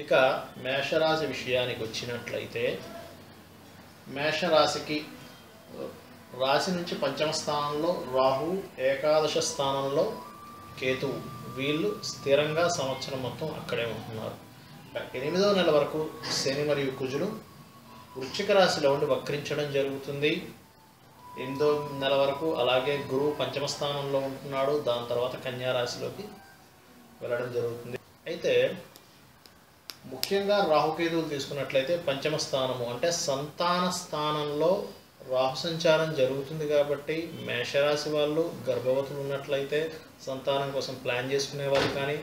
ఇక మేషరాశి విషయానికి వచ్చినట్లయితే మేషరాశికి రాశి నుంచి పంచమ స్థానంలో రాహు, ఏకాదశ స్థానంలో కేతువు, వీళ్ళు స్థిరంగా సంవత్సరం మొత్తం అక్కడే ఉంటున్నారు. 8వ నెల వరకు శని మరియు కుజులు వృశ్చిక రాశిలో ఉండి వక్రించడం జరుగుతుంది. 8వ నెల వరకు అలాగే గురువు పంచమ స్థానంలో ఉంటున్నాడు. దాని తర్వాత కన్యా రాశిలోకి వెళ్ళడం జరుగుతుంది. అయితే ముఖ్యంగా రాహుకేతువులు తీసుకున్నట్లయితే పంచమ స్థానము అంటే సంతాన స్థానంలో రాహు సంచారం జరుగుతుంది. కాబట్టి మేషరాశి వాళ్ళు గర్భవతులు ఉన్నట్లయితే సంతానం కోసం ప్లాన్ చేసుకునే వాళ్ళు కానీ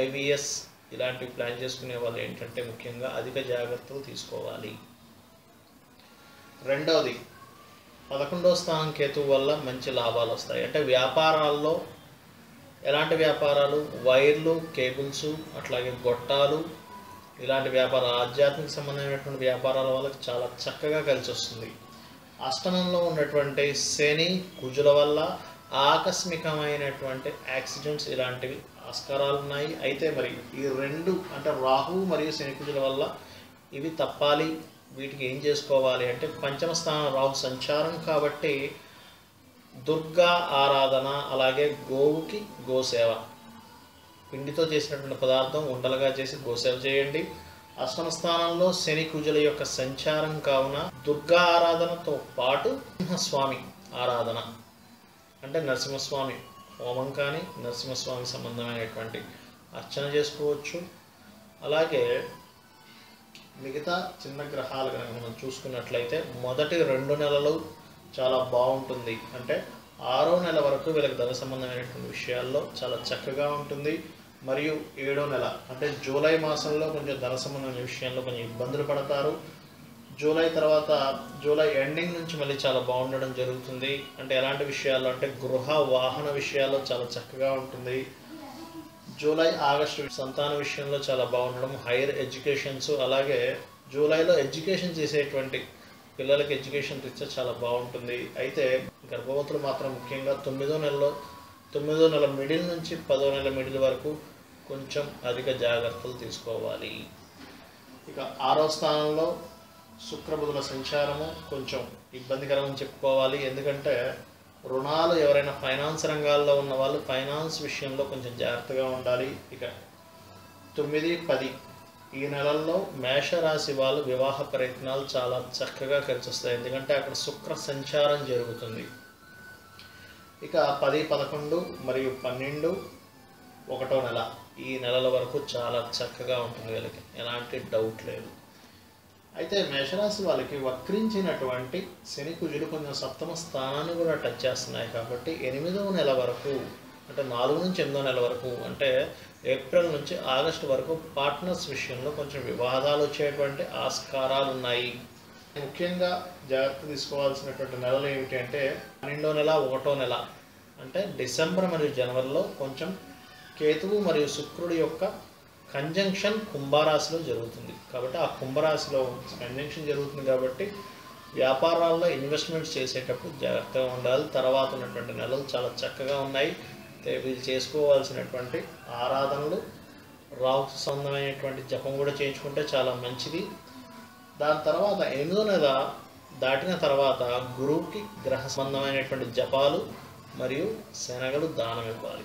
ఐవీఎస్ ఇలాంటివి ప్లాన్ చేసుకునే వాళ్ళు ఏంటంటే ముఖ్యంగా అధిక జాగ్రత్తలు తీసుకోవాలి. రెండవది 11వ స్థానం కేతువు వల్ల మంచి లాభాలు వస్తాయి. అంటే వ్యాపారాల్లో ఎలాంటి వ్యాపారాలు, వైర్లు, కేబుల్స్, అట్లాగే గొట్టాలు, ఇలాంటి వ్యాపారాలు, ఆధ్యాత్మిక సంబంధమైనటువంటి వ్యాపారాల వాళ్ళకి చాలా చక్కగా కలిసి వస్తుంది. అష్టమంలో ఉన్నటువంటి శని కుజుల వల్ల ఆకస్మికమైనటువంటి యాక్సిడెంట్స్ ఇలాంటివి ఆస్కారాలు ఉన్నాయి. అయితే మరి ఈ రెండు అంటే రాహు మరియు శని కుజుల వల్ల ఇవి తప్పాలి. వీటికి ఏం చేసుకోవాలి అంటే పంచమ స్థానం రాహు సంచారం కాబట్టి దుర్గా ఆరాధన, అలాగే గోవుకి గోసేవ, పిండితో చేసినటువంటి పదార్థం ఉండలుగా చేసి గోసేవ చేయండి. అష్టమ స్థానంలో శని కుజుల యొక్క సంచారం కావున దుర్గా ఆరాధనతో పాటు నరసింహస్వామి ఆరాధన అంటే నరసింహస్వామి హోమం కానీ నరసింహస్వామి సంబంధమైనటువంటి అర్చన చేసుకోవచ్చు. అలాగే మిగతా చిన్న గ్రహాలు కనుక మనం చూసుకున్నట్లయితే మొదటి 2 నెలలు చాలా బాగుంటుంది. అంటే 6వ నెల వరకు వీళ్ళకి ధన సంబంధమైనటువంటి విషయాల్లో చాలా చక్కగా ఉంటుంది. మరియు 7వ నెల అంటే జూలై మాసంలో కొంచెం ధన సంబంధమైన విషయంలో కొంచెం ఇబ్బందులు పడతారు. జూలై తర్వాత జూలై ఎండింగ్ నుంచి మళ్ళీ చాలా బాగుండడం జరుగుతుంది. అంటే ఎలాంటి విషయాల్లో అంటే గృహ వాహన విషయాల్లో చాలా చక్కగా ఉంటుంది. జూలై ఆగస్టు సంతాన విషయంలో చాలా బాగుండడం, హైయర్ ఎడ్యుకేషన్స్, అలాగే జూలైలో ఎడ్యుకేషన్ చేసేటువంటి పిల్లలకి ఎడ్యుకేషన్ రీత్యా చాలా బాగుంటుంది. అయితే గర్భవతులు మాత్రం ముఖ్యంగా 9వ నెల మిడిల్ నుంచి 10వ నెల మిడిల్ వరకు కొంచెం అధిక జాగ్రత్తలు తీసుకోవాలి. ఇక 6వ స్థానంలో శుక్రబుధుల సంచారము కొంచెం ఇబ్బందికరమని చెప్పుకోవాలి. ఎందుకంటే రుణాలు ఎవరైనా ఫైనాన్స్ రంగాల్లో ఉన్న వాళ్ళు ఫైనాన్స్ విషయంలో కొంచెం జాగ్రత్తగా ఉండాలి. ఇక 9, 10 ఈ నెలల్లో మేషరాశి వాళ్ళు వివాహ ప్రయత్నాలు చాలా చక్కగా కలిసి వస్తాయి. ఎందుకంటే అక్కడ శుక్ర సంచారం జరుగుతుంది. ఇక 10, 11 మరియు 12 1వ నెల ఈ నెలల వరకు చాలా చక్కగా ఉంటుంది. వీళ్ళకి ఎలాంటి డౌట్ లేదు. అయితే మేషరాశి వాళ్ళకి వక్రించినటువంటి శని కుజులు కొంచెం సప్తమ స్థానాన్ని కూడా టచ్ చేస్తున్నాయి. కాబట్టి 8వ నెల వరకు అంటే 4 నుంచి 8వ నెల వరకు అంటే ఏప్రిల్ నుంచి ఆగస్టు వరకు పార్ట్నర్స్ విషయంలో కొంచెం వివాదాలు వచ్చేటువంటి ఆస్కారాలు ఉన్నాయి. ముఖ్యంగా జాగ్రత్త తీసుకోవాల్సినటువంటి నెలలు ఏమిటి అంటే 12వ నెల 1వ నెల అంటే డిసెంబర్ మరియు జనవరిలో కొంచెం కేతువు మరియు శుక్రుడి యొక్క కంజంక్షన్ కుంభరాశిలో జరుగుతుంది. కాబట్టి ఆ కుంభరాశిలో కంజంక్షన్ జరుగుతుంది కాబట్టి వ్యాపారాల్లో ఇన్వెస్ట్మెంట్స్ చేసేటప్పుడు జాగ్రత్తగా ఉండాలి. తర్వాత ఉన్నటువంటి నెలలు చాలా చక్కగా ఉన్నాయి. వీళ్ళు చేసుకోవాల్సినటువంటి ఆరాధనలు, రాహు సంబంధమైనటువంటి జపం కూడా చేయించుకుంటే చాలా మంచిది. దాని తర్వాత 8వ నెల దాటిన తర్వాత గురువుకి గ్రహ సంబంధమైనటువంటి జపాలు మరియు శనగలు దానం ఇవ్వాలి.